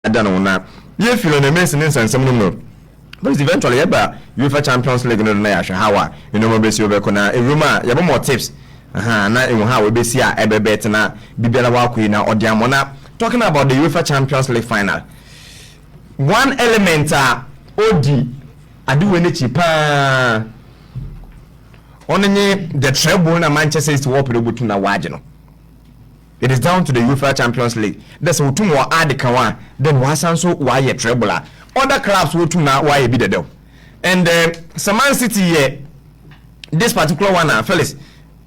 adano na ye feel na mess in some no but eventually yeba UEFA Champions League no na ya hwe hawa you know be si obeko na eruma yeba more tips na ewu ha we be si a ebebet na bibela wa akui na odiamona talking about the UEFA Champions League final. One element odi aduwe ne chipa onenye the treble na Manchester City wo perebutu na waje no. It is down to the UEFA Champions League. That's what two add kawa then wasanso why a treble. Other clubs wo tu na why be the deal. And Man City here this particular one Felix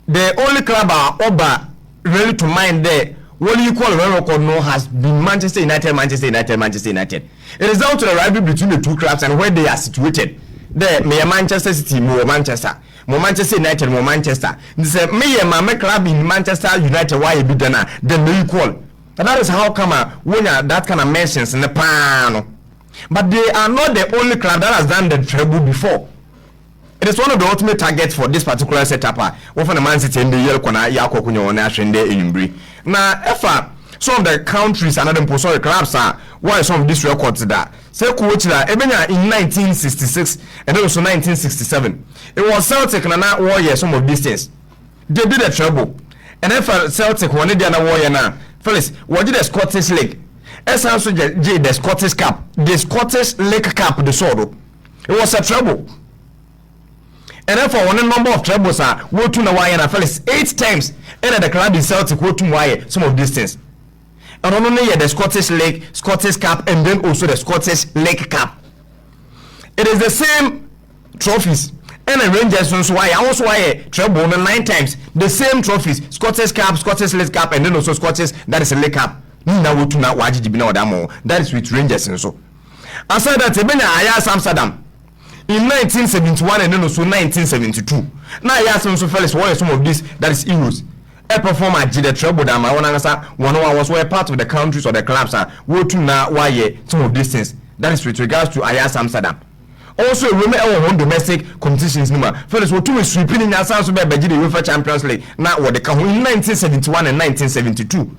the only club oba really to mind there what equal record no has been Manchester United. It is down to the rivalry between the two clubs and where they are situated. There, me Manchester City, more Manchester United, more Manchester. This me my club in Manchester United. Why you be done? Then they equal. And that is how come when that kind of mentions in the pan. But they are not the only club that has done the treble before. It is one of the ultimate targets for this particular setup. Often the Man City in the year kona yako kunyo na shende inyumbri. Na efa some of the countries and other sorry clubs are why some of these records that say coach that ebenya in 1966 and also 1967. It was Celtic na warrior some of these things. They did a treble. And efa Celtic one day na warrior na. First, what did the Scottish League? Also the Scottish Cup, the Scottish League Cup the sword. It was a treble. And therefore, one number of trebles are wo to na wire na first 8 times. And the club is Celtic wo to wire some of these things. And only the Scottish League, Scottish Cup, and then also the Scottish League Cup. It is the same trophies. And the Rangers also wire treble 9 times. The same trophies, Scottish Cup, Scottish League Cup, and then also Scottish that is a League Cup. Now wo to na waji bi na odamo. That is with Rangers and so. Aside that, Ebenya Ajax Amsterdam. In 1971 and then also 1972. Now I asked also fellas what are some of this that is Euros. A performer did the trouble that my one was were part of the countries or the clubs are wo to na why some of these things. That is with regards to Ajax Amsterdam. Also remember our domestic competitions number. Fellas wo to sweeping in Asan so be the UEFA Champions League. Now what the in 1971 and 1972.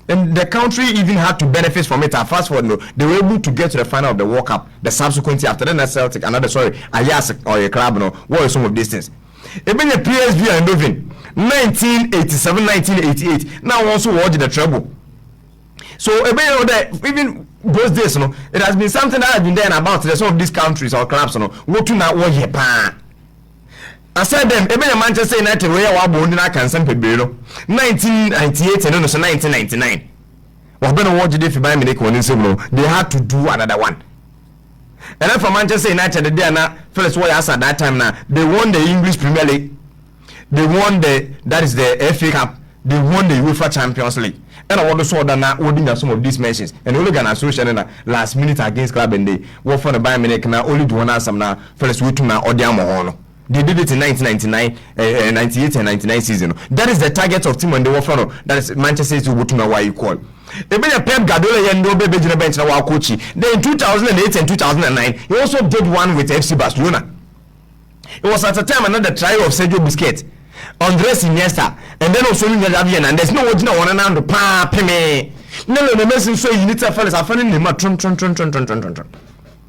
And the country even had to benefit from it. Fast forward, no, they were able to get to the final of the World Cup. The subsequent after then, Celtic, Ajax or a club, no, what are some of these things? Even the PSV and Lovin, 1987, 1988. Now also watch the treble. So even those days, no, it has been something that has been there and about some of these countries or clubs, no, what to now what pan. I said them, even Manchester United where wa born na kan san pebero 1998 and also 1999. Was been watch the FIBA Munich one they had to do another one. And then for Manchester United they na first what at that time now they won the English Premier League. They won that is the FA Cup. They won the UEFA Champions League. And I want to show that now holding some of these mentions. And we look at association na last minute against club and they work for the Bayern Munich na only do one some na first we to na odiamo. They did it in 1999, 98 and 99 season. That is the target of team when they were from. That is Manchester City would know why you call. They made a Pep Guardiola and no baby bench now coach. Then in 2008 and 2009, he also did one with FC Barcelona. It was at a time another trial of Sergio Busquets, Andres Iniesta, and then also Javier, and there's no original one around the pa peme. No, the message so you need to fellas are finding him tron.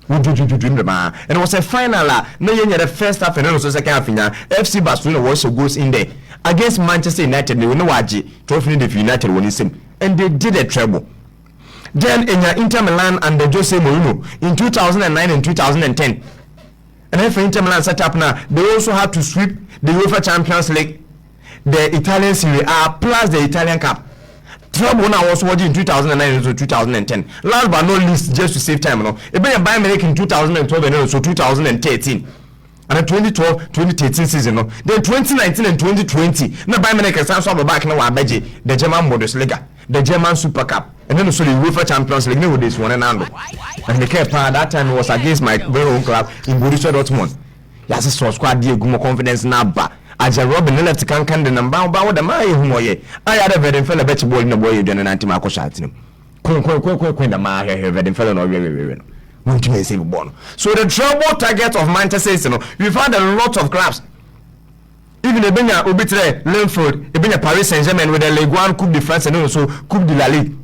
And it was a final no the first half and also second half FC Barcelona also goes in there against Manchester United. They no waji trophy the United won him and they did a treble. Then in Inter Milan and the Jose Mourinho in 2009 and 2010. And then for Inter Milan set up now, they also had to sweep the UEFA Champions League, the Italian Serie A plus the Italian Cup. Trouble now was watching in 2009 to 2010. Last but not least, just to save time, no. It been a Bayern Munich in 2012 and also 2013. And the 2012-2013 season, no. Then 2019 and 2020. Now Bayern Munich is also back now. The German Bundesliga, the German Super Cup, and then also the UEFA Champions League. No, this one and another. And the cap that time was against my very own club in Borussia Dortmund. Yes, so squad deal, good more confidence now, but. As a Robin left can the number about the my humoye. I had a very fellow better boy in the boy you didn't anti-Marco shot him. Queen the my very fellow no very won't you say born. So the trouble target of Manchester City, we've had a lot of clubs. Even the Benya Ubitre, Linford, Ebenya Paris Saint-Germain with the Ligue 1 Coupe de France and also Coupe de la Ligue.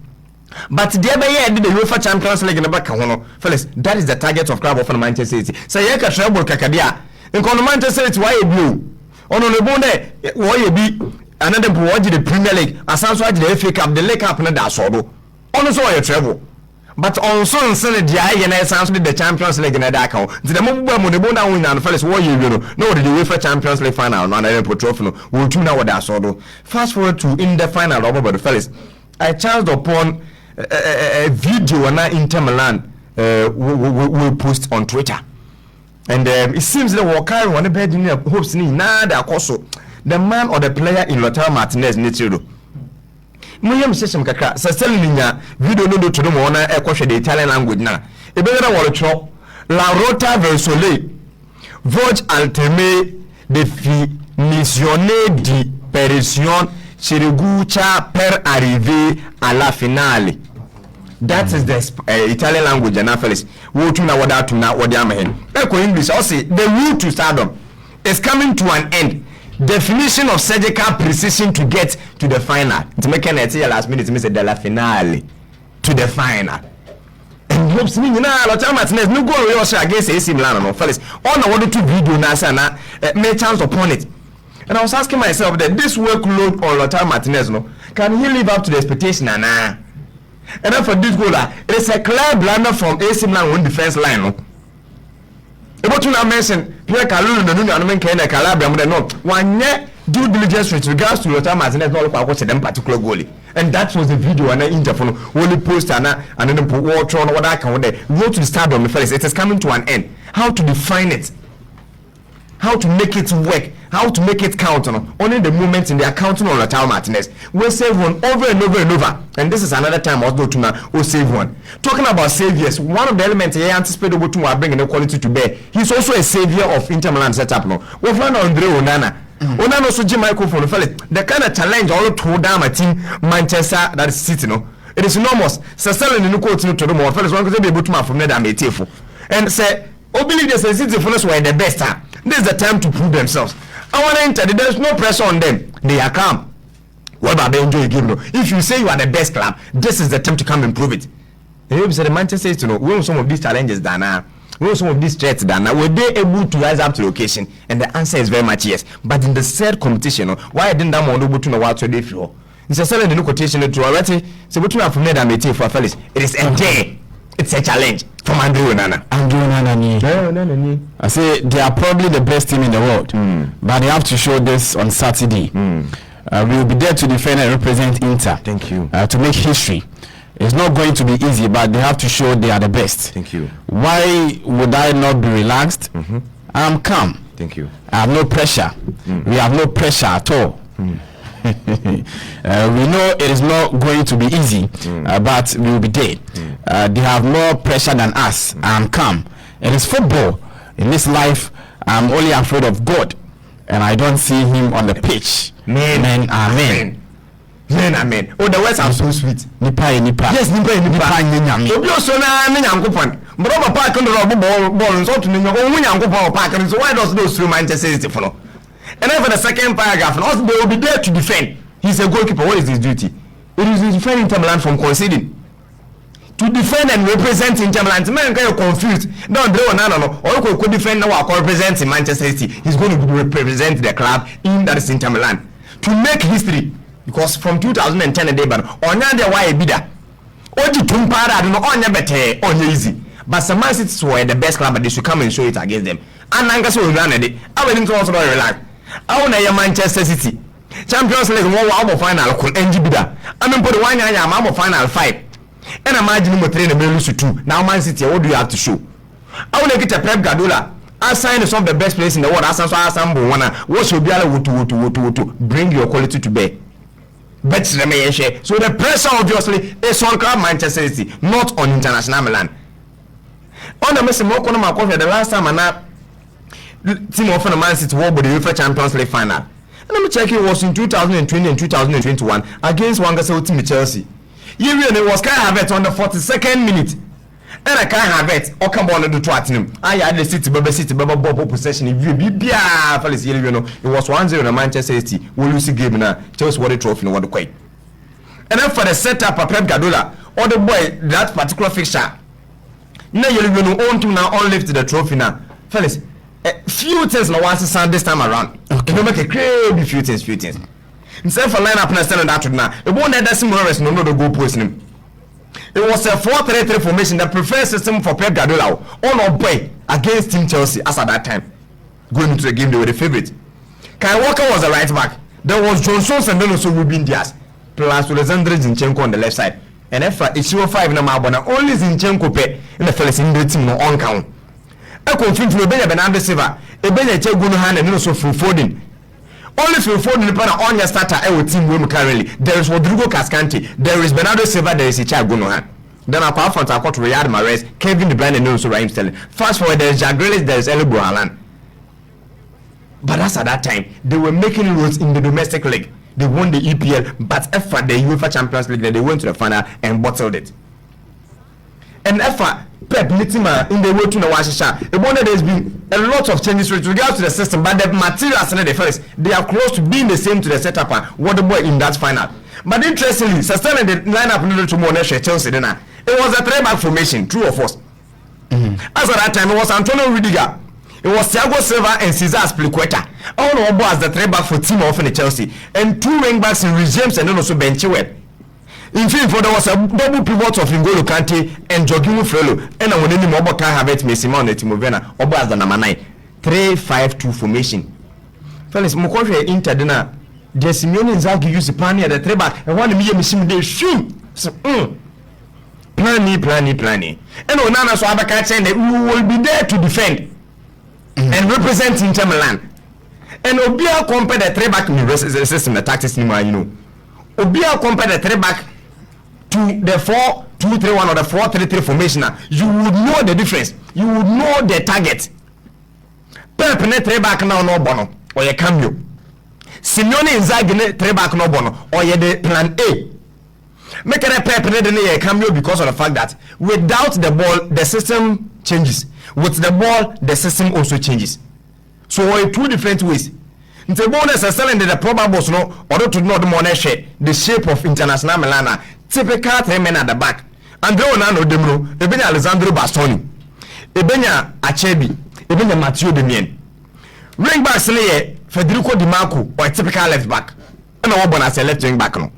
But the other did the UEFA Champions League in the back. Fellas, that is the target of club of Manchester City. Say you can treble Kakadia. In Manchester City, why you blue? On the bone, why you be another watch the Premier League, as also the FA Cup, the League Cup, and the Sodo. On so you treble. But also in Sunday, the INS the Champions League in the account. The moment when the Bona win and fellas, what you know, no, the UEFA Champions League final, not a trophy, will tune out that Sodo. Fast forward to in the final over the fellas. I chanced upon a video on Inter Milan will post on Twitter, and it seems that Wakari one bed in hopes ni nada also the man or the player in Lautaro Martinez Nitiro. Muyam session kakra saselinya video no do to no na e kwhwe the Italian language na e be na woro tro la rota versole voce alteme definizione di perision Chirigucha per arriver à la finale. That is the Italian language and fellas. We tuna wada tuna wadi amahen. Eko English also the route to stardom is coming to an end. Definition of surgical precision to get to the final. To make an last minute me say de la finale to the final. And hopes me na Lautaro Martinez no go against AC Milan no fellas. On the one to video na sana may chance upon it. And I was asking myself that this workload on Lautaro Martinez, no, can he live up to the expectation? Nah. And then for this goal, it's a clear blunder from AC Milan on defense line. No. About to now mention Pierre Kalulu, the new Anomen Kenya Calabria, no, one year due diligence with regards to Lautaro Martinez, not about watching them particular goalie. And that was the video and I interphone only post and then put water on what I can with the road to the stardom. It is coming to an end. How to define it? How to make it work, how to make it count on only the moment in the accounting on Lautaro Martinez. We'll save one over and over and over. And this is another time also to we'll save one. Talking about saviors, one of the elements he anticipated what to bring equality to bear. He's also a savior of Inter Milan setup now. We'll find Andre Onana. Onana also Jim microphone. The kind of challenge all to down my team Manchester that is City no. It is enormous. Sasel in the quote to the more fellas one could be able to from there and say, oh believe the City for us were the best. This is the time to prove themselves. I want to enter. There is no pressure on them. They are calm. What about they enjoy a game? If you say you are the best club, this is the time to come and prove it. And you say the Manchester City, we want some of these challenges done now. We want some of these threats done now. Were they able to rise up to the occasion? And the answer is very much yes. But in the third competition, why didn't that one able to know what to do for? It's a selling the new quotation to already. So what you have from there that for fellas, it is a day. It's a challenge from Andrew Onana. No. I say they are probably the best team in the world, but they have to show this on Saturday. We will be there to defend and represent Inter. Thank you. To make history. It's not going to be easy, but they have to show they are the best. Thank you. Why would I not be relaxed? I'm calm. Thank you. I have no pressure. We have no pressure at all. We know it is not going to be easy, but we will be there. They have more pressure than us. I'm calm. It is football. In this life, I'm only afraid of God, and I don't see Him on the pitch. Amen. Amen. Amen. Oh, the words are so sweet. Nipa. Yes, nipa. Obi osona na Nyankopon. Mbro park on the ball so to nyo. Oh, Nyankopon park. So why does those through Manchester City follow? And then for the second paragraph, also they will be there to defend. He's a goalkeeper. What is his duty? It is to defend Inter Milan from conceding. To defend and represent Inter Milan. Man, kind of confused. No. Or could defend now or represent Manchester City. He's going to represent the club in that is Inter Milan. To make history. Because from 2010 a day, but on the why bidder. Oji Tumpara, no on your better, on easy. But some Man City were the best club, but they should come and show it against them. And Angus will run at it. I will into also relax. I want a Manchester City Champions League one final could NG bidder. I mean, put 1 year, I'm final 5. And imagine we train a lose to 2. Now Man City, what do you have to show? I want to get a Pep Guardiola. I sign some of the best players in the world. I what should be able to bring your quality to bear. But so the pressure obviously is on club Manchester City, not on International Milan. On the message more the last time team of Man City won the UEFA Champions League final. And let me check, it was in 2020 and 2021 against Wangaseo team Chelsea. It was Kai Havertz on the 42nd minute. And I can't have it. Or come on and do Tottenham. I had the City ball possession. If you be it was 1-0 in Manchester City. We lose the game now. Chelsea won the trophy. No one quite. And then for the setup of Pep Guardiola, or the boy that particular fixture. Now you're going to own to now on lift the trophy now. Fellas, few things now once this time around. Okay. You make a crazy few things. Instead for line up and stand on that now. The one that doesn't more no the goal post him. It was a 4-3-3 formation, the preferred system for Pep Guardiola on our play against Team Chelsea as at that time. Going into the game, they were the favorite. Kyle Walker was the right back. There was John Stones and then also Ruben Diaz. Plus Alexander Zinchenko on the left side. And if it's 5 na Mabona, only Zinchenko pay in the fellas in the team no on count. I confirm to Benya Bernardo Silva, Benya Cheguno hand and also Phil Foden. Only Phil Foden on your starter team currently. There is Rodrigo Cascante, there is Bernardo Silva, there is Cheguno hand. Then apart from I got Riyad Mahrez, Kevin De Bruyne and also Raheem Sterling. Fast forward, there is Jack Grealish, there is Elibo Haaland. But that's at that time, they were making inroads in the domestic league. They won the EPL, but after the UEFA Champions League, they went to the final and bottled it. And after Pep Nitima in the way to Nawashisha, the one that there's been a lot of changes with regards to the system, but the materials and the first, they are close to being the same to the setup and what the boy in that final. But interestingly, sustaining the lineup to Monash Chelsea, it was a 3-back formation, true or false. As at that time, it was Antonio Rudiger. It was Thiago Silva and Cesar Azpilicueta. All of as the 3-back for team of the Chelsea, and 2 wing backs in Reece James and then also Ben Chilwell. In fact, there was a double pivot of N'Golo Kante and Jorginho Frello, and I want any more can have it. Messi Mount Timovena, or as the number 9, 3-5-2 formation. Fellas, Mokofe Inter dinner. The Simeone Inzaghi use the plan at the 3-back, and one million machine they shoot. Planning. And Onana so Abaka saying that we will be there to defend. And represent Inter Milan. And Obia compare the 3-back in the system, the tactics, you know. Obia compare the 3-back to the 4-2-3-1 or the 4-3-3 formation. You would know the difference. You would know the target. Pep ne 3-back now no bono or a cambio. Simeone Inzaghi ne 3-back no bono or ye the plan A. Make a Pep ne a cambio because of the fact that without the ball, the system changes. With the ball, the system also changes. So in 2 different ways. The bonus are selling the probable no order to know the money share the shape of International Milan. Typical 3 men at the back. Andrea Onana Demro, Ebenya Alessandro Bastoni, Ebenya Achebi, Ebenya Matteo Demien. Ring back Federico Di Marco or a typical left back. And a woman as a left wing back. No.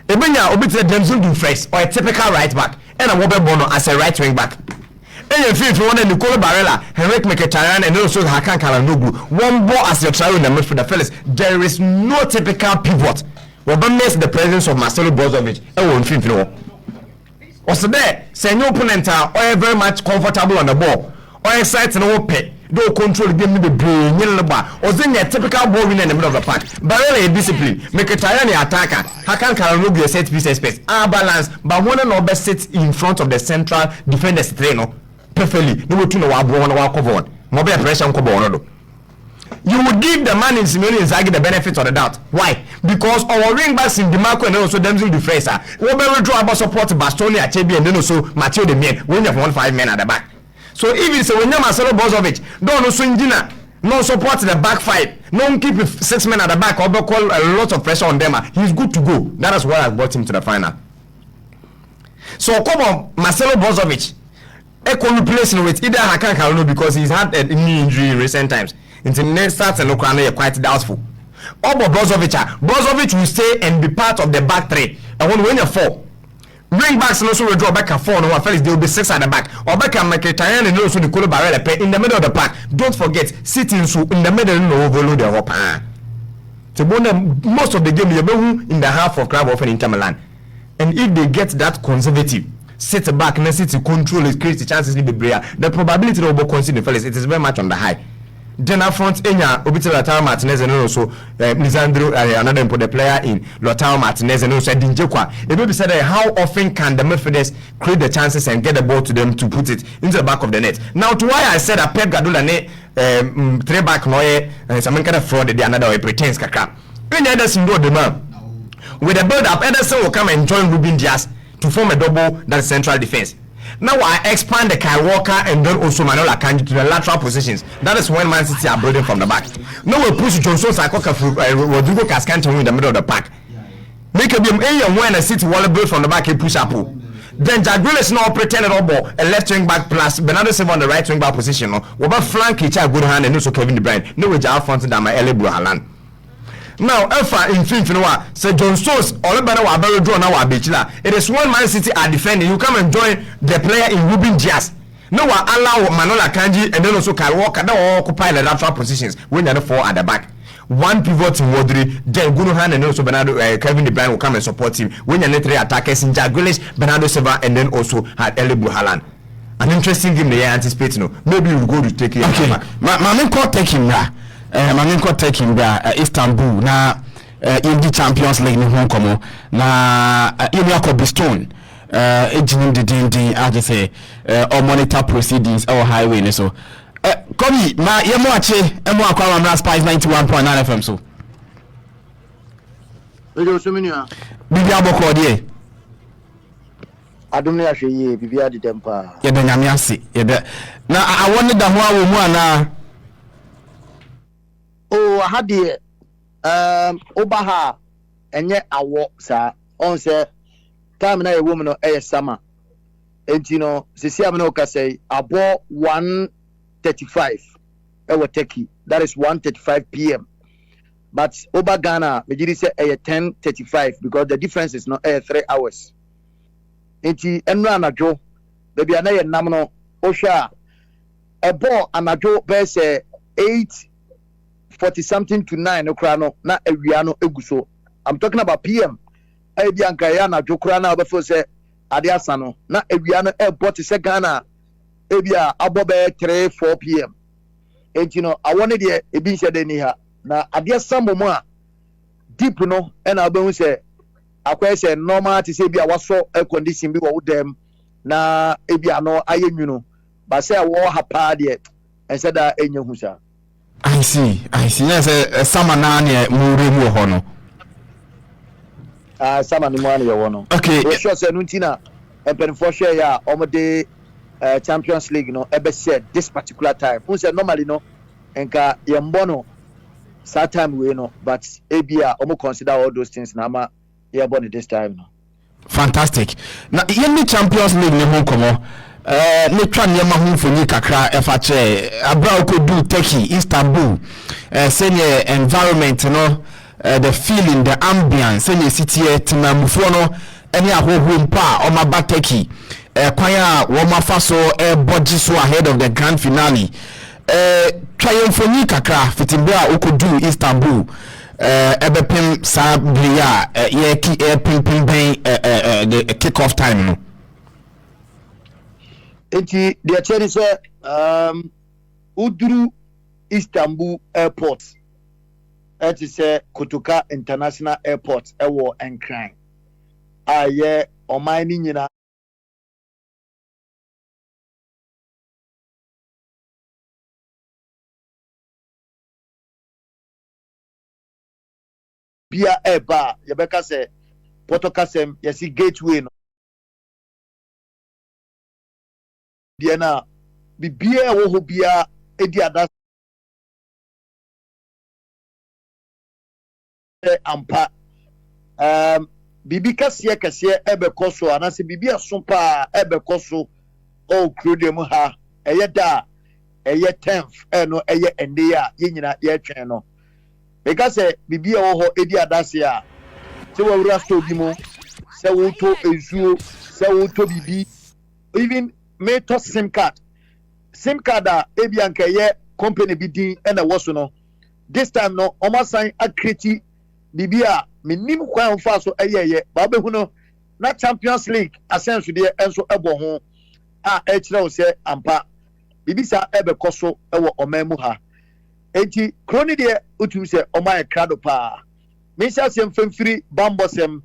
Ebenya Obita Denzel Dumfries or a typical right back. And a Wobbe Bono as a right wing back. And you feel for one Nicola Barella, Henrik Mkhitaryan, and also Hakan Çalhanoğlu. One ball as your trial in the midfield, fellas. There is no typical pivot. What makes the presence of Marcelo Brozovic? I won't feel no. Also there, say no opponent are very much comfortable on the ball. Or excited no pay. Don't control the game with the brain, or then a typical ball winner in the middle of the park. Barella is discipline. Mkhitaryan is attacker. Hakan Çalhanoğlu is set piece space. Our balance, but one and all sits in front of the central defenders trainer. Perfectly, no way to know what cover. Mobile pressure on Kobo. You would give the man in Simeone Inzaghi the benefit of the doubt. Why? Because our wing backs in DiMarco and also Denzel Dumfries. We will draw about support Bastoni, Achebi, and then also Matteo Demien. When you have 1-5 men at the back. So even so, when you Marcelo Brozovic don't also Indina, no support the back 5, no keep 6 men at the back, or call a lot of pressure on them. He's good to go. That is why I brought him to the final. So come on, Marcelo Brozovic. Equal replacing with either Hakan Çalhanoğlu because he's had a knee injury in recent times. Into next starts and Ukraine quite doubtful. Obo Brozovic will stay and be part of the back 3. And when you're 4, ring backs and also withdraw back and 4. No, fellas, there will be 6 at the back. Or back and Mkhitaryan and also Nicola Barella in the middle of the park. Don't forget, sitting so in the middle and overload the hope. So most of the game you're in the half of club of an Inter Milan. And if they get that conservative, sit back and sit to control it, create the chances to be braver. The probability of conceding, fellas, it is very much on the high. Then up front, Enya, Obita Lautaro Martinez, and also Lisandro, another important player in Lautaro Martinez, and also Dinjekwa. It will be said how often can the midfielders create the chances and get the ball to them to put it into the back of the net. Now, to why I said that Pep Guardiola ne 3-back noye some kind of fraud, the another way pretends kakra. When Ederson do the man with the build-up, Ederson will come and join Ruben Diaz to form a double that is central defense. Now I expand the Kyle Walker and then also Manuel Akanji to the lateral positions. That is when Man City are building from the back. Now we push Johnson Sakoka Rodrigo Cascante in the middle of the pack. Make a game when a City wall build from the back and push up. Then Jack Grealish now pretended about a left wing back plus Bernardo Silva on the right wing back position. No, we about flank each other good hand and also Kevin De Bruyne. No way, Alphonso that my early Haaland. Now, Alpha in Finfinwa, Sir John Stones, all about our very draw now, Bichila. It is one Man City are defending. You come and join the player in Ruben Dias. No one allow Manola Kanji and then also Kyle Walker that all occupy the lateral positions when they're four at the back. One pivot in Rodri, then Gunuhan and also Bernardo Kevin De Bruyne will come and support him. When you're three attackers in Jack Grealish, Bernardo Silva, and then also had Eli Haaland. An interesting game they are anticipating. No, maybe we'll go to take him. Okay, my main call take him now. Istanbul na in the Champions League in Hong Kong na Iliako Stone engine the I just say or monitor proceedings or highway so Kobi ma yemo ache emo akwa Amra Spice 91.9 FM so Ejo so menua bibi aboko de adom ne ahwe bibi ade tempa ye da nyame ase ye da na awone da ho awo mu ana oh ahade obaha enye awo sa on se time na ewo mu no eye sama enti no sisi am no ka say abo 1:35 ewo Turkey that is 1:35 p.m. but over Ghana we did say 10:35 because the difference is not 3 hours enti enra anajo baby anaye nam no ohwa ebo anajo be say 8:40 something to 9 okra no na awia no eguso I'm talking about PM ebi anka ya anajo kra na obefo say ade asa no na awia no ebo te say Ghana ebi a abobe 3-4 PM enti no awone de ebi nse de ni ha na ade sammo a deep no na obehu say akwa say normal to say bi a waso air condition bi wo dem na ebi ano ayenwuno ba say wo hapa de ense da enye husa I see yes sama na ne muri mu ho no sama ni mu an ye wo no okay o sure say nuntina empen for share ya omode Champions League no ebe said this particular time who said normally no enka yembono that time we no but ebia omo consider all those things na ma yebone this time no fantastic na yemi Champions League ne ho komo ne twa ne ma ho foni kakra efa che abra ko do Turkey Istanbul senior environment no the feeling the ambience senior city timamfo no ene ahoho mpa o ma ba Turkey kwanya wo ma fa so body so ahead of the grand finale triumphoni kakra fitimbia okodu Istanbul ebepem sabria ye ki pim the kick off time no enti the chen say uduru Istanbul airport it is Kotoka International Airport ewo enkran aye oman ni nyina bia eba yebeka se potokasem yesi gateway no dia na bibia wo ho bia edi ada ampa bibi kase ebe koso anase bibi asompa ebe koso o krodem ha eye da eye 10th no eye ende ya yenyina ye twen no because bibi e wo ho edi adase a se wo wura sto bi mo se wo to ensuo se wo to bibi even me to sim card a ebi anka ye company bi din na wo so no this time no omo sign akreti bibi a menim kwan fa so eyeye ba behu no na Champions League asenso de enso ebo ho a e kire wo se ampa bibi sa ebe koso ewo omamu ha enti kroni de utum se omaye krado pa me sha sem famfiri bambosem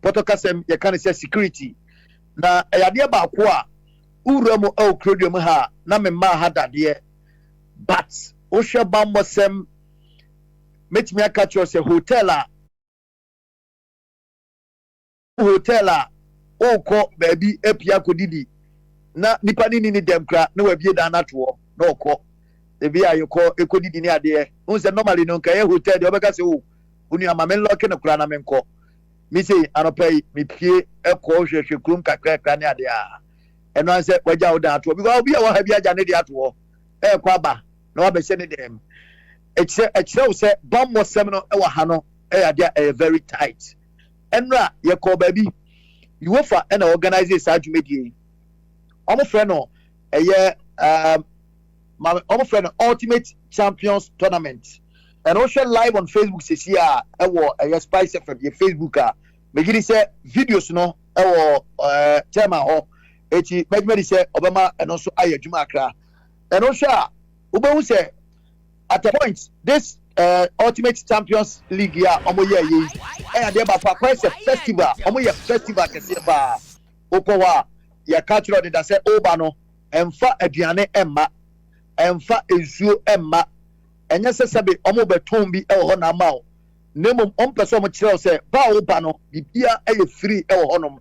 potokasem ye kan se security na eyade ba ko a uramo o krodium ha na me ma ha dade but o hwe bambosem metimi aka cho se hotel a okọ baabi epia kodidi na nipa ni demkra na wabie da na to na okọ ebi ayekọ ekodidi ni ade unse normally no nka ye hotel de obeka se o unu amame lock na kura na menko me say anopay me pie e ko hwehwe krum kakra ne ade a eno an say waja wo dan to because obi a wo ha bi aja ne de ato e kwa ba na wa be se ne dem ekire say bam mo sem no e wa ha no e ade e very tight enra ye ko ba bi Uefa and organize sa dwumedie omo frɛ no eye omo frɛ no Ultimate Champions Tournament and also live on Facebook sisi a ewo eye Spice FM ye Facebook a megiri say videos no ewo chairman ho eti megiri say obama and also aye dwuma akra and also ubehu say at a point this Ultimate Champions League ya omo ye and they ba press a festival omo ye festival kese ba okowa ya cultural de say oba no emfa aduane emma emfa ezuo emma enye sesebe omo beton bi e ho na ma o nemom ompese omo kire say ba oba no bibia e free e ho nom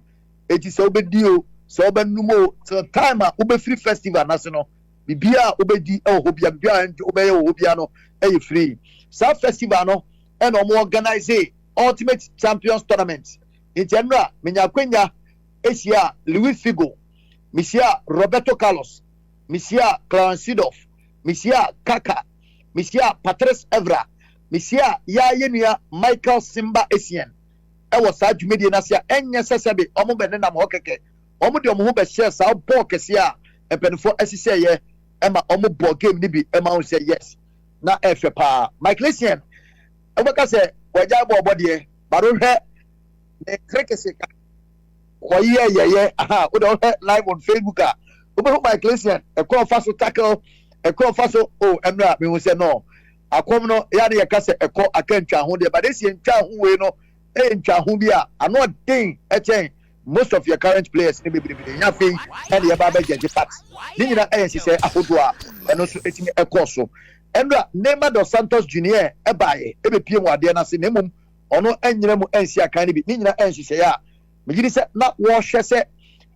eti se obedi o se obenumo till time a obe free festival na se no bibia obedi e ho bia bia obeye ho bia no e free South Festival no and organize Ultimate Champions Tournament. In general, minya kwenya Asia Louis Figo, Misia Roberto Carlos, Misia Clarence Seedorf, Misia Kaka, Misia Patrice Evra, Misia Yayenua Michael Simba Essien. E was sa dwumedie na sia enya sesebe omo bene na mo keke. Omo de omo ho be share sa ball kese a epenfo asise ye ema omo ball game ni bi ema on say yes. Na efe pa Mike Lesian obaka se waja bo de baro hwe ne krekese ka ye aha o do live on Facebook a obo Mike Lesian e call faso tackle e call faso emra me hu se no akom no ya de ka se e call akantwa ho de but this ntwa ho we no e ntwa ho bi a ano den e chen most of your current players ne bebrebe nya fe and ye ba ba jeje pat ni nyina e sise ahodo a eno so etimi e call so Endra Neymar dos Santos Junior ebaye ebepie mu ade na se nemum ono enyina mu ensi akan bi ni nyina enhyehyɛ ya megiri se na wo hwɛ se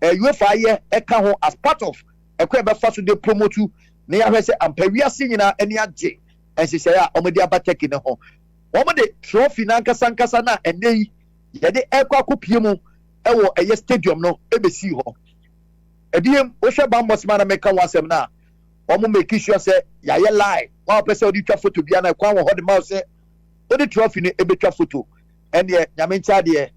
UEFA ye eka ho as part of ekwa ebefa so de promote na ya hwɛ se ampawiase nyina ani agye enhyehyɛ ya omode abateki ne ho omode trophy na nkasa na enei ye de ekwa akopie mu ewo eye stadium no ebesi ho ediem wo hwɛ bambosma na meka wasem na omo make sure say ya ye lie one person odi twa photo bia na kwa wo ho de ma say odi trophy ni ebetwa photo and ye nyame ncha de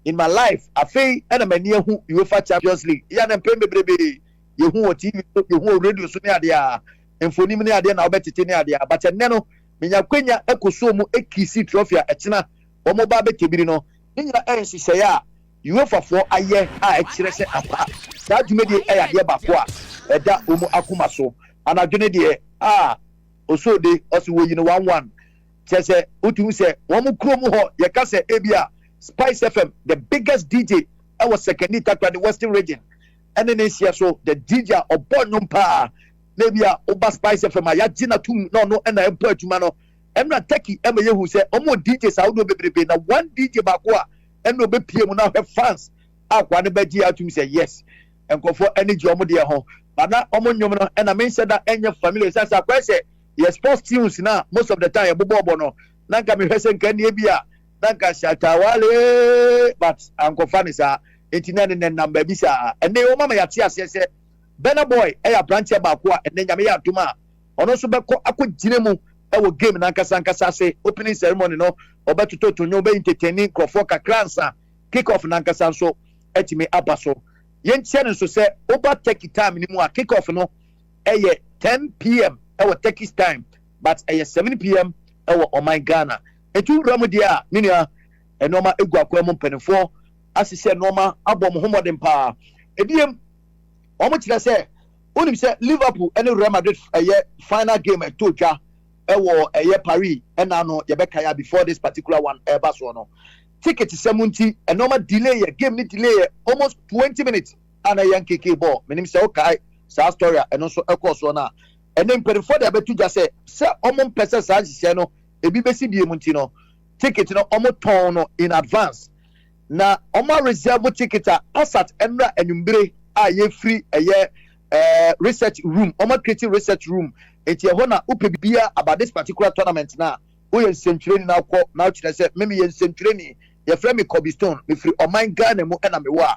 in my life afei na mani ehu UEFA Champions League ya na mpem bebrebe ye hu o TV ye hu o radio so ne ade a enfonim ne ade na obetete ne ade a but enne no menya kwenya ekoso mu ekisi trophy a ekina omo ba betebiri no nyina enhyehyɛ ya UEFA for aye a ekire se apa da dwumedi e ya de ba ko a eda omo akoma so anadwene de oso de osi wo yino 11 chese utu se wo mu krom ho ye ka se ebia Spice FM the biggest DJ I was second in the Western region and then so the DJ obonum pa na bia oba Spice FM ya gina tum no na empo atuma no emra taki ema ye hu se omo DJ sa wo bebrebe na one DJ ba ko a eno obepie mu na fans akwa ne baji atum se yes enkofo energy omo de ho bana omo nyom no na men say that enya family say kwese yes sports teams na most of the time bobo no na nka me hwese nka ne bia na nka shatawale but ankofa ni sa entina ne number bi sa ene o mama ya ti ase se Bena boy ya branch ba ko ene nyame ya atuma ono so be ko akogire mu wo game na nkasa se opening ceremony no obetoto tonyo be entertaining crofo kakransa kick off na nkasa so etime abaso yentie no so se oba take time ni mu a kick off no 10 p.m. Our Turkish time, but 7 p.m. Oh my Ghana. Etu ramudia minia enoma egu akwamo penefo asise noma abom homodem pa. Ediem omo kire se onim se Liverpool and Real Madrid final game etotwa ewo Paris ena no yebeka ya before this particular one eba so no. Ticket 70 enoma delay game ni delay almost 20 minutes ana yankeke ball. Menim se okay sa story and also ekoso na and then before the betu just say omon person sa hye no ebi besi bie munti no ticket no omo ton no in advance na omo reserve ticket asat enra enumbre a ye free research room omo creative research room eti ho na upe bia about this particular tournament na o ye century na ko na kire say me ye century ye frɛ me Cobblestone me free Oman Ghana mu na me wa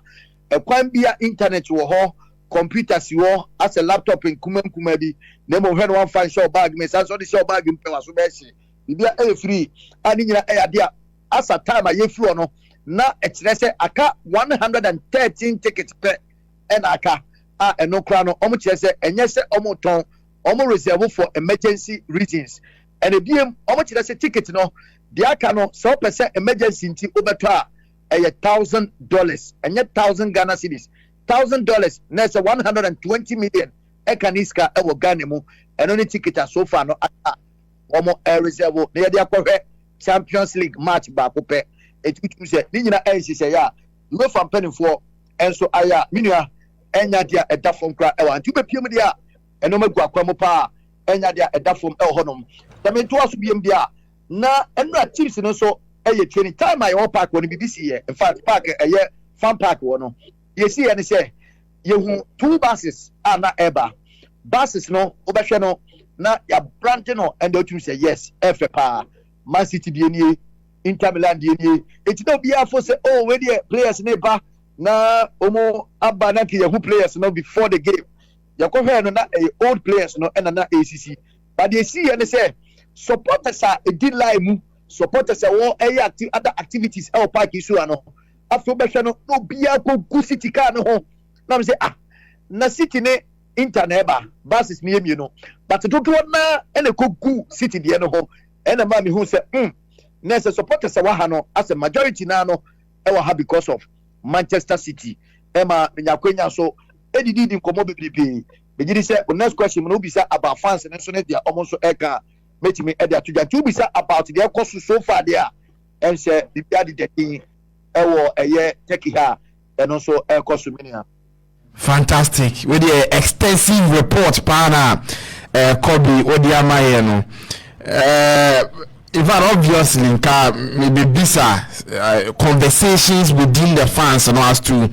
ekwan bia internet wo ho computers wo as a laptop in kuma bi na mo hwɛ no one fan show bag me so the show bag mpe wa so be hye bibia free ani nyina ade as a time a ye free no na ekyerɛ sɛ aka 113 tickets per and aka eno kra no omo kyerɛ sɛ enye sɛ omo ton omo reserve for emergency reasons and ebiem omo kyerɛ sɛ ticket no the aka no so percent emergency nti obeto a $1,000 enye 1,000 Ghana cedis $1,000 na sɛ 120 million ekaniska ewo Ghana mu eno ni ticket so far no omo reserve na ye de akɔhwɛ Champions League match ba ko pɛ etutum sɛ ni nyina ɛnsisɛ ya Uefa mpanimfoɔ enso aya minua enya dia ɛda fam kra ɛwa nti bepiem dia ɛno magu akwam pa enya dia ɛda fam ɛwɔ hɔnom da me to aso biem dia na ɛnura chiefs no so ɛyɛ training time ayo park wɔ no BBC yɛ in fact park ɛyɛ fan park wɔ no yesi yɛ ne sɛ yehu 2 buses na eba buses no obɛhwɛ no na ya brand no and otum sɛ yes ɛfɛ pa Man City die nie Inter Milan die nie eti na obi afo sɛ oh we die players ne ba na omo aba na ke yehu players no before the game yakɔhwɛ no na old players no ɛna na ACC but they see and say supporters are a deal line mu supporters are all other activities our park issue ano after bɛhwɛ no no bia go City car no ho na me say na City ne Inter na eba buses me no but dodo na ɛna go City de no ho ɛna ma me hu sɛ na sɛ supporters are ha no as a majority na no ɛwɔ ha because of Manchester City ema nyakwenya so edidi nkomo bebrebe begidi say the next question no be say about fans and so they almost eka metimi e dey atuja to be say about the cost so far there and say the bia the thing ewo eye take ha and also e cost many. Fantastic with the extensive report pana Kobe Odiamaye no in fact, obviously, maybe bisa conversations within the fans and as to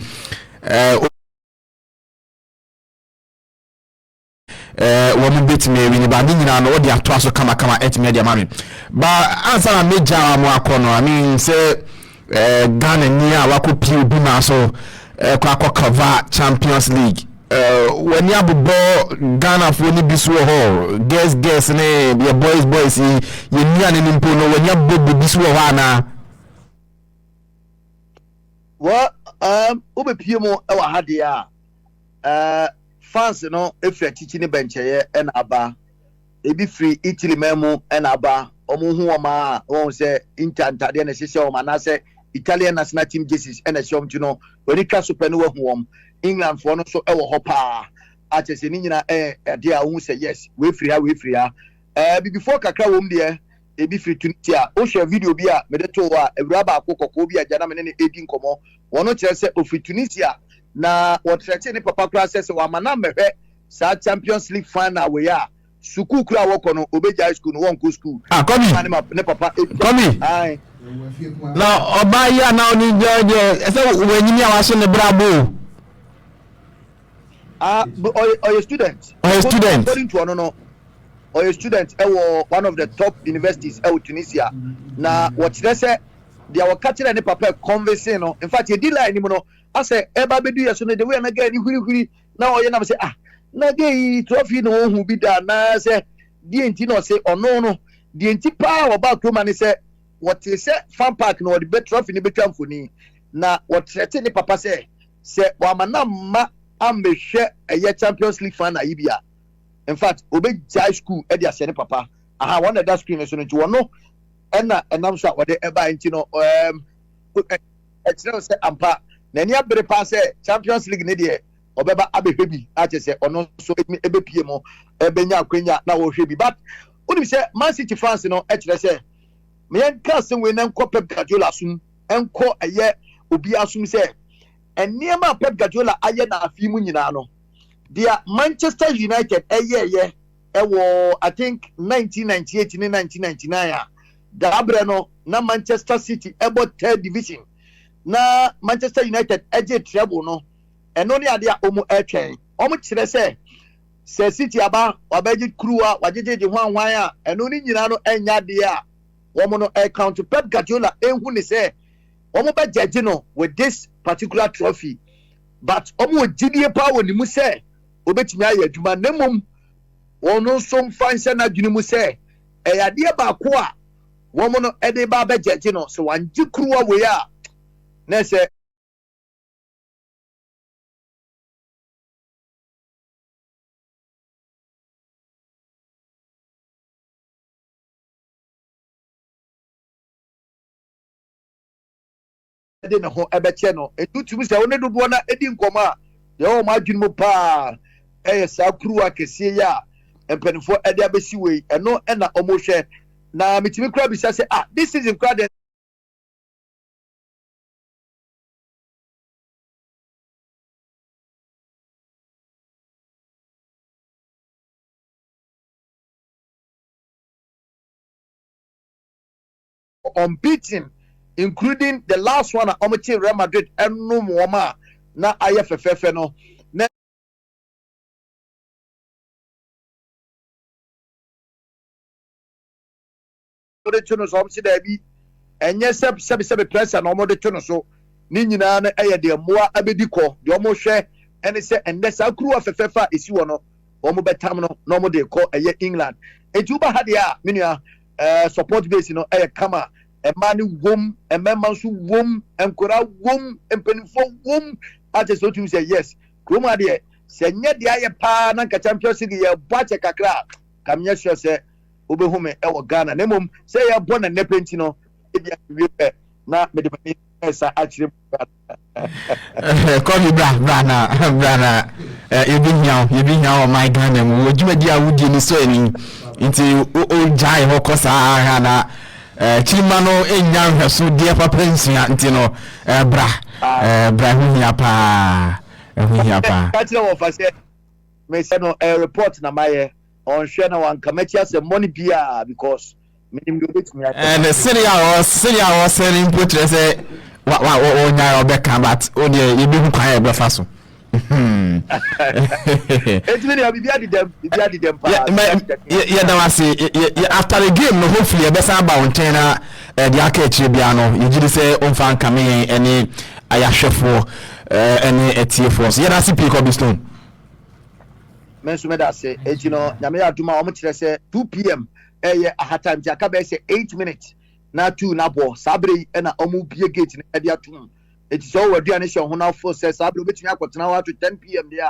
one bit me when ba nyina no odi ato aso kama etime dia mami ba answer na meja mo akono I mean say Ghana ni a wakopi obi na so kwa cover Champions League when you bo Ghana for ni bisu ho guess ne your boys you nia ne nimpo no when you bo bisu ho ana what obepie mo e wa ha dia fans no efi atichi ne bencheye na aba ebi free Italy memu na aba omo hu oma won se intantade na hyehyɛ oma na se Italian national team jerseys na hyɛm ti no oni ka super no wahu om England for no so ɛwɔ hɔ pa atese ni nyina de a hu se yes we free ha before kakra wom de ebi free Tunisia o share video bi a me de to wa ewura ba akokoko bi agya na me ne edi nkomo wono kyerɛ sɛ o free Tunisia na what threaten ni papa kura says wa mana mehwe sa Champions League final we ya suku kura woko no obeja school no won ko school come ne papa come ai na oba ya na oni je say wenyimi awaso ne brabo or your student according to no or your student one of the top universities Tunisia na what say they were catching any papa conversing no in fact you did like no I say eba bedu yeso no the way na ga ni huri na oye na say na ge trophy no hu bi da na say die enti no say ono no die enti pa oba to man say what say fan park no the bet trophy ni betwa mfoni na what threaten ni papa say wa mana ma ambehwe eye Champions League final ibia in fact obe high school e dia se ni papa one of that screen so no nti wono na enam so wode eba enti no say ampa na ni abere pa say Champions League ne de obeba abehwe bi ache say ono so ebepie mo ebenya akwenya na wo hwe bi but uni say Man City fans no ekire say me yanka se we na nko Pep Guardiola sum enko eye obi asum say eniema Pep Guardiola aye na afi mu nyina no dia Manchester United eye ewo I think 1998 ni 1999 da abre no na Manchester City ebo 3rd division na Manchester United eje treble no eno ne ade a omu etwen omu kire se City aba wabeji kruwa wajejeje hwan a eno ni nyina no enya de a womo no count Pep Guardiola enhu ne se omo ba judge no with this particular trophy but omo gidie pa woni mu say obetimi aye adwuma nemom wono so mfanse na adwene mu say eyade ba ko a womo no ede ba ba judge no so wanji kruwa we a na say de ne ho ebeche no etutumi se woni dodo na edi nkoma ye o ma adwene mu pa sa kruwa kese ya empenfo ede abesi we eno na omo hwe na mitimi kura bisa se this season kura de unbeaten including the last one at Omochi Real Madrid and no more na IFFF no na de tuno so omsi da bi enye sebe pressure na omo de tuno so ni nyina na eye de moa abedi ko de omo hwe ene se ende sa kru afefefa esi wo no omo betam no na omo de ko eye England ejuba ha de a menua support base no eye kama emani wom emema so wom enkora wom empenifo wom ate so to say yes kroma de se nye de aye pa na nka Champions League ye boache kakra kamnya sure se obehume ewo Ghana nemom se ye bo na nepenti no e na me de esa achire call me brana you be here on my Ghana mo djumadi a wudi ni so ani nti o jai ho kosa ha na chimano enya hweso de papa nsia nti no bra huhia pa kachira wo fa se me se no report na maye on share na wan kamachi as money bia because minim go bet me and Syria was selling portrait say wa nya obeka but o de ye be hu kwan e befa so it's really bibia di dem pa yeah that was after the game no hopefully e be san ba wonten na the akechire bia no you just say on fan kame any ayahwefo any etiefo so yeah that's pick up the stone mensu me da say ejino nyame aduma o mo kire say 2 p.m. aha time ti aka be say 8 minutes na 2 na bo sabre na omu bie gate na dia tum it is all wadu ani show ho na for say sabre obetumi akotena wa to 10 p.m. there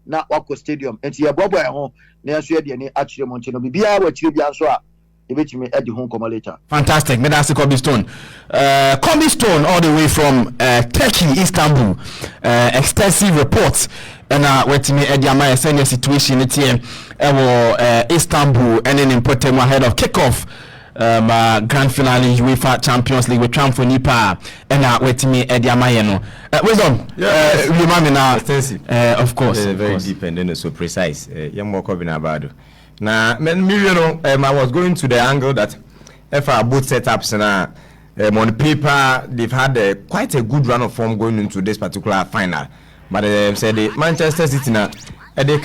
na wako stadium enti ye bobo e ho na so ye de ni akire mo nche no bibia wa kire bia so a ebetumi edi ho komo later. Fantastic. Me that's Kobe Stone. Kobe Stone all the way from Turkey, Istanbul. Extensive reports and with me Ediama senior situation it here Istanbul and then in Potem ahead of kickoff grand finale UEFA Champions League with Trump for Nipa and with me Ediama no. Wisdom. Remind me now. Extensive. Of course. Very deep and then so precise. More Kobe Nabado. Now, I was going to the angle that if our both setups and on paper they've had quite a good run of form going into this particular final. But said the Manchester City now, their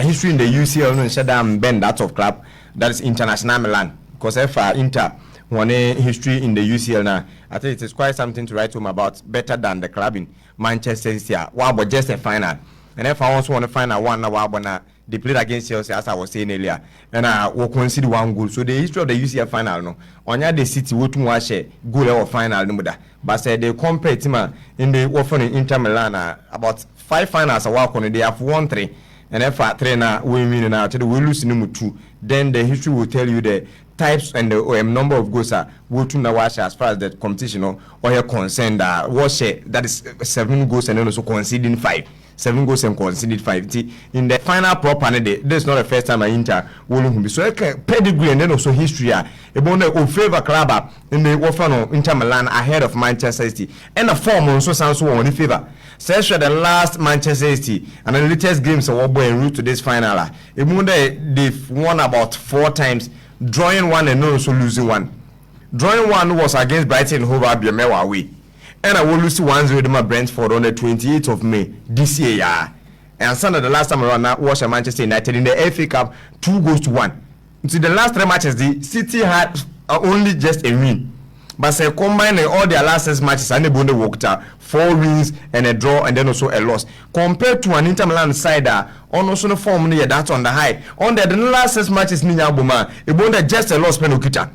history in the UCL no said them bend that of club that is International Milan. Because if Inter won a history in the UCL now, I think it is quite something to write home about. Better than the club in Manchester City. Wow, but just a final. And if I also want to find a one now, they played against Chelsea as I was saying earlier, and I will concede 1 goal. So the history of the UCL final, no, on the City would watch a goal or final, no, but said they compare team in the often in Inter Milan about 5 finals a walk on. They have won 3, and if a trainer we win now, we lose number 2. Then the history will tell you the types and the number of goals will to watch as far as the competition or your concerned. Watch that is 7 goals and then also conceding 5. 7 goals and conceded 5. In the final proper day, this is not the first time I Inter will be so pedigree and then also history. About the favor club in the Wofano Inter Milan ahead of Manchester City. And the form also sounds so on favor. Such the last Manchester City and the latest games of Obo en route to this final. They've won about 4 times, drawing 1 and also losing 1. Drawing 1 was against Brighton and Hove Albion away. And I will lose 1-0 to my Brentford on the 28th of May this year. And Sunday, the last time around, now was Manchester United in the FA Cup 2-1. So the last 3 matches, the City had only just a win. But say combine all their last 6 matches and they both worked out 4 wins and a draw and then also a loss. Compared to an Inter Milan side that on also the form near that on the high. On the last 6 matches Ninya Boma, it won just a loss penokita.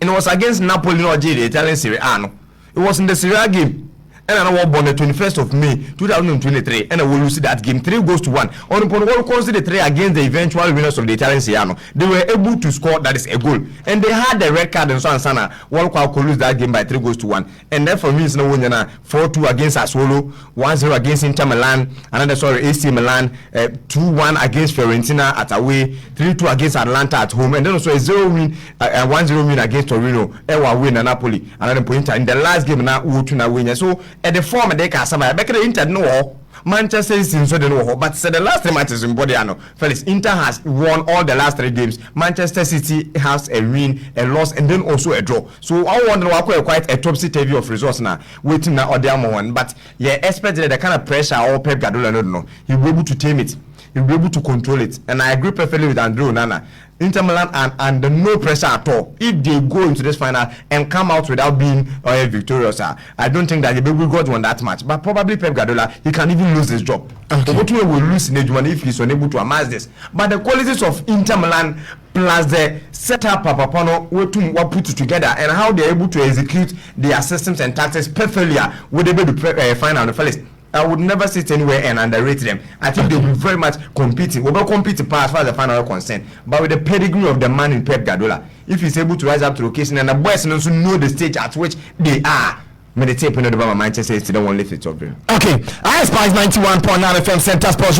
And it was against Napoli or the Italian Serie A. No. It was in the Serie A game. And I was born the 21st of May 2023, and I will lose that game 3-1. On the one consider 3 against the eventual winners of the Italian Serie A. They were able to score that is a goal, and they had the red card and so on. Sana one could lose that game by 3-1, and therefore means no one 4-2 against Sassuolo, 1-0 against Inter Milan, AC Milan, 2-1 against Fiorentina at away, 3-2 against Atalanta at home, and then also a 1-0 win against Torino. Ewa win Napoli, another point in the last game now win. So at the form they can some back the Inter no Manchester is in so they know but said the last 3 matches in Bodiano Felix Inter has won all the last 3 games. Manchester City has a win, a loss, and then also a draw. So I wonder why quite a topsy-turvy of results now waiting now or the one. But yeah, expected the kind of pressure or Pep Guardiola no know he'll be able to tame it, he'll be able to control it, and I agree perfectly with Andrew Nana. Inter Milan and no pressure at all. If they go into this final and come out without being victorious, I don't think that they will go to win that match. But probably Pep Guardiola, he can even lose his job. Okay. But will lose in the if he's unable to amass this. But the qualities of Inter Milan plus the setup Papapano were put together and how they're able to execute their systems and tactics perfectly will they be able to find out the first. I would never sit anywhere and underrate them. I think they will very much competing. We will compete as far as the final concern. But with the pedigree of the man in Pep Guardiola, if he's able to rise up to the occasion and the boys also know the stage at which they are, may the tape in the Manchester City don't want to lift it up. Okay, I Spice 91.9 FM Center Sports.